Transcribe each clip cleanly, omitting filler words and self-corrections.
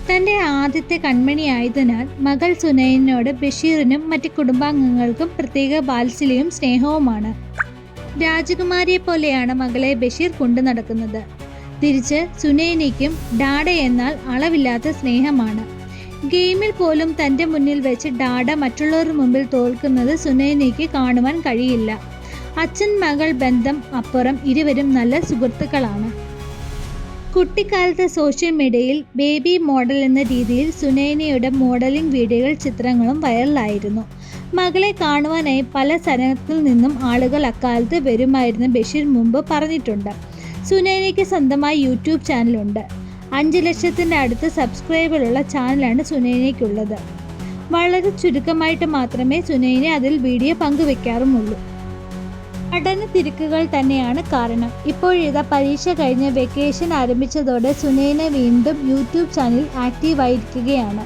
തൻ്റെ ആദ്യത്തെ കൺമണിയായതിനാൽ മകൾ സുനൈനയോട് ബഷീറിനും മറ്റ് കുടുംബാംഗങ്ങൾക്കും പ്രത്യേക വാത്സല്യവും സ്നേഹവുമാണ്. രാജകുമാരിയെ പോലെയാണ് മകളെ ബഷീർ കൊണ്ടു നടക്കുന്നത്. തിരിച്ച് സുനൈനയ്ക്കും ഡാഡ എന്നാൽ അളവില്ലാത്ത സ്നേഹമാണ്. ഗെയിമിൽ പോലും തൻ്റെ മുന്നിൽ വെച്ച് ഡാഡ മറ്റുള്ളവരുടെ മുമ്പിൽ തോൽക്കുന്നത് സുനൈനയ്ക്ക് കാണുവാൻ കഴിയില്ല. അച്ഛൻ മകൾ ബന്ധം അപ്പുറം ഇരുവരും നല്ല സുഹൃത്തുക്കളാണ്. കുട്ടിക്കാലത്ത് സോഷ്യൽ മീഡിയയിൽ ബേബി മോഡൽ എന്ന രീതിയിൽ സുനൈനയുടെ മോഡലിംഗ് വീഡിയോകൾ ചിത്രങ്ങളും വൈറലായിരുന്നു. മകളെ കാണുവാനായി പല സ്ഥലത്തിൽ നിന്നും ആളുകൾ അക്കാലത്ത് വരുമായിരുന്നു ബഷീർ മുമ്പ് പറഞ്ഞിട്ടുണ്ട്. സുനൈനയ്ക്ക് സ്വന്തമായി യൂട്യൂബ് ചാനലുണ്ട്. 5 ലക്ഷത്തിൻ്റെ അടുത്ത് സബ്സ്ക്രൈബറുള്ള ചാനലാണ് സുനൈനയ്ക്കുള്ളത്. വളരെ ചുരുക്കമായിട്ട് മാത്രമേ സുനൈന അതിൽ വീഡിയോ പങ്കുവെക്കാറുമുള്ളൂ. പഠന തിരക്കുകൾ തന്നെയാണ് കാരണം. ഇപ്പോഴിതാ പരീക്ഷ കഴിഞ്ഞ് വെക്കേഷൻ ആരംഭിച്ചതോടെ സുനൈന വീണ്ടും യൂട്യൂബ് ചാനലിൽ ആക്റ്റീവായിരിക്കുകയാണ്.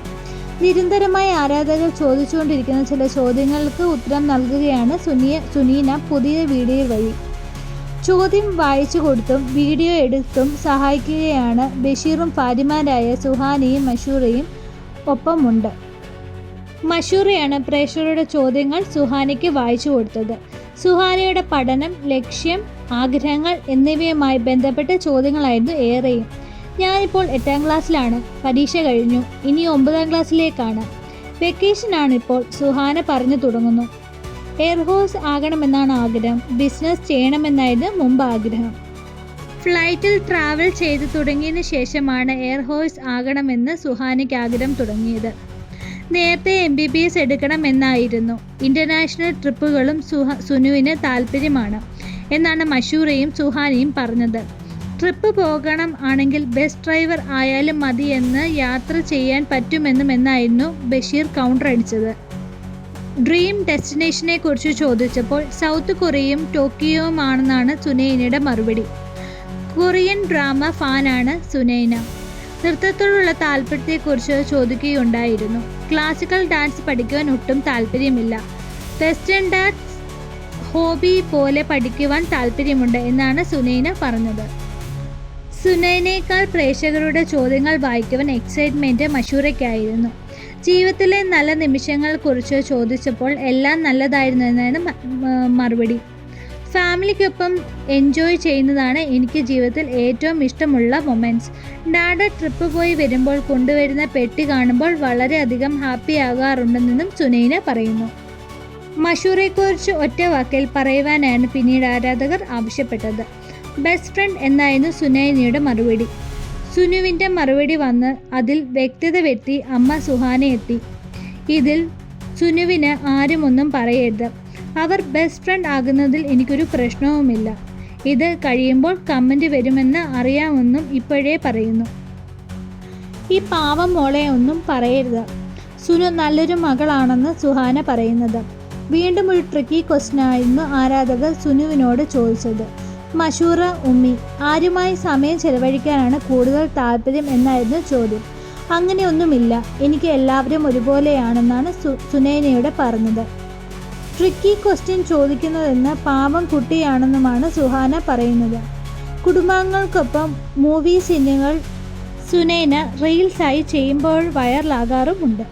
നിരന്തരമായി ആരാധകർ ചോദിച്ചുകൊണ്ടിരിക്കുന്ന ചില ചോദ്യങ്ങൾക്ക് ഉത്തരം നൽകുകയാണ് സുനീന പുതിയ വീഡിയോ വഴി. ചോദ്യം വായിച്ചു കൊടുത്തും വീഡിയോ എടുത്തും സഹായിക്കുകയാണ് ബഷീറും ഭാര്യമാരായ സുഹാനയും മഷൂറയും ഒപ്പമുണ്ട്. മഷൂറയാണ് പ്രേക്ഷകരുടെ ചോദ്യങ്ങൾ സുഹാനയ്ക്ക് വായിച്ചു കൊടുത്തത്. സുഹാനയുടെ പഠനം, ലക്ഷ്യം, ആഗ്രഹങ്ങൾ എന്നിവയുമായി ബന്ധപ്പെട്ട ചോദ്യങ്ങളായിരുന്നു ഏറെയും. ഞാനിപ്പോൾ 8ാം ക്ലാസ്സിലാണ്. പരീക്ഷ കഴിഞ്ഞു. ഇനി 9ാം ക്ലാസ്സിലേക്കാണ്. വെക്കേഷനാണിപ്പോൾ. സുഹാന പറഞ്ഞു തുടങ്ങുന്നു. എയർ ഹോസ് ആകണമെന്നാണ് ആഗ്രഹം. ബിസിനസ് ചെയ്യണമെന്നായിരുന്നു മുമ്പ് ആഗ്രഹം. ഫ്ലൈറ്റിൽ ട്രാവൽ ചെയ്ത് തുടങ്ങിയതിന് ശേഷമാണ് എയർ ഹോസ് ആകണമെന്ന് സുഹാനയ്ക്ക് ആഗ്രഹം തുടങ്ങിയത്. നേരത്തെ MBBS എടുക്കണമെന്നായിരുന്നു. ഇൻ്റർനാഷണൽ ട്രിപ്പുകളും സുനുവിന് താല്പര്യമാണ് എന്നാണ് മഷൂറയും സുഹാനയും പറഞ്ഞത്. ട്രിപ്പ് പോകണം ആണെങ്കിൽ ബസ് ഡ്രൈവർ ആയാലും മതി എന്ന്, യാത്ര ചെയ്യാൻ പറ്റുമെന്നായിരുന്നു ബഷീർ കൗണ്ടർ അടിച്ചത്. ഡ്രീം ഡെസ്റ്റിനേഷനെ കുറിച്ച് ചോദിച്ചപ്പോൾ സൗത്ത് കൊറിയയും ടോക്കിയോയുമാണെന്നാണ് സുനൈനയുടെ മറുപടി. കൊറിയൻ ഡ്രാമ ഫാനാണ് സുനൈന. നൃത്തത്തോടുള്ള താല്പര്യത്തെക്കുറിച്ച് ചോദിക്കുകയുണ്ടായിരുന്നു. ക്ലാസിക്കൽ ഡാൻസ് പഠിക്കുവാൻ ഒട്ടും താല്പര്യമില്ല. വെസ്റ്റേൺ ഡാൻസ് ഹോബി പോലെ പഠിക്കുവാൻ താല്പര്യമുണ്ട് എന്നാണ് സുനൈന പറഞ്ഞത്. സുനൈനയേക്കാൾ പ്രേക്ഷകരുടെ ചോദ്യങ്ങൾ വായിക്കുവാൻ എക്സൈറ്റ്മെൻറ്റ് മഷൂറയ്ക്കായിരുന്നു. ജീവിതത്തിലെ നല്ല നിമിഷങ്ങളെക്കുറിച്ച് ചോദിച്ചപ്പോൾ എല്ലാം നല്ലതായിരുന്നു എന്നാണ് മറുപടി. ഫാമിലിക്കൊപ്പം എൻജോയ് ചെയ്യുന്നതാണ് എനിക്ക് ജീവിതത്തിൽ ഏറ്റവും ഇഷ്ടമുള്ള മൊമെൻറ്റ്സ്. ഡാഡ ട്രിപ്പ് പോയി വരുമ്പോൾ കൊണ്ടുവരുന്ന പെട്ടി കാണുമ്പോൾ വളരെയധികം ഹാപ്പി ആകാറുണ്ടെന്നും സുനൈന പറയുന്നു. മഷൂറയെക്കുറിച്ച് ഒറ്റ വാക്കിൽ പറയുവാനാണ് പിന്നീട് ആരാധകർ ആവശ്യപ്പെട്ടത്. ബെസ്റ്റ് ഫ്രണ്ട് എന്നായിരുന്നു സുനൈനയുടെ മറുപടി. സുനുവിൻ്റെ മറുപടി വന്ന് അതിൽ വ്യക്തത വരുത്തി അമ്മ സുഹാന എത്തി. ഇതിൽ സുനുവിന് ആരും ഒന്നും പറയരുത്. അവർ ബെസ്റ്റ് ഫ്രണ്ട് ആകുന്നതിൽ എനിക്കൊരു പ്രശ്നവുമില്ല. ഇത് കഴിയുമ്പോൾ കമൻറ്റ് വരുമെന്ന് അറിയാമെന്നും ഇപ്പോഴേ പറയുന്നു. ഈ പാവം മോളെ ഒന്നും പറയരുത്. സുനു നല്ലൊരു മകളാണെന്ന് സുഹാന പറയുന്നത്. വീണ്ടും ഒരു ട്രിക്കി ക്വസ്റ്റ്യനായിരുന്നു ആരാധകർ സുനുവിനോട് ചോദിച്ചത്. മഷൂറ ഉമ്മി ആരുമായി സമയം ചെലവഴിക്കാനാണ് കൂടുതൽ താല്പര്യം എന്നായിരുന്നു ചോദ്യം. അങ്ങനെയൊന്നുമില്ല, എനിക്ക് എല്ലാവരും ഒരുപോലെയാണെന്നാണ് സുനൈനയുടെ പറഞ്ഞത്. ട്രിക്കി ക്വസ്റ്റ്യൻ ചോദിക്കുന്നതെന്ന് പാവം കുട്ടിയാണെന്നുമാണ് സുഹാന പറയുന്നത്. കുടുംബാംഗങ്ങൾക്കൊപ്പം മൂവി സീനുകൾ സുനൈന റീൽസായി ചെയ്യുമ്പോൾ വൈറലാകാറുമുണ്ട്.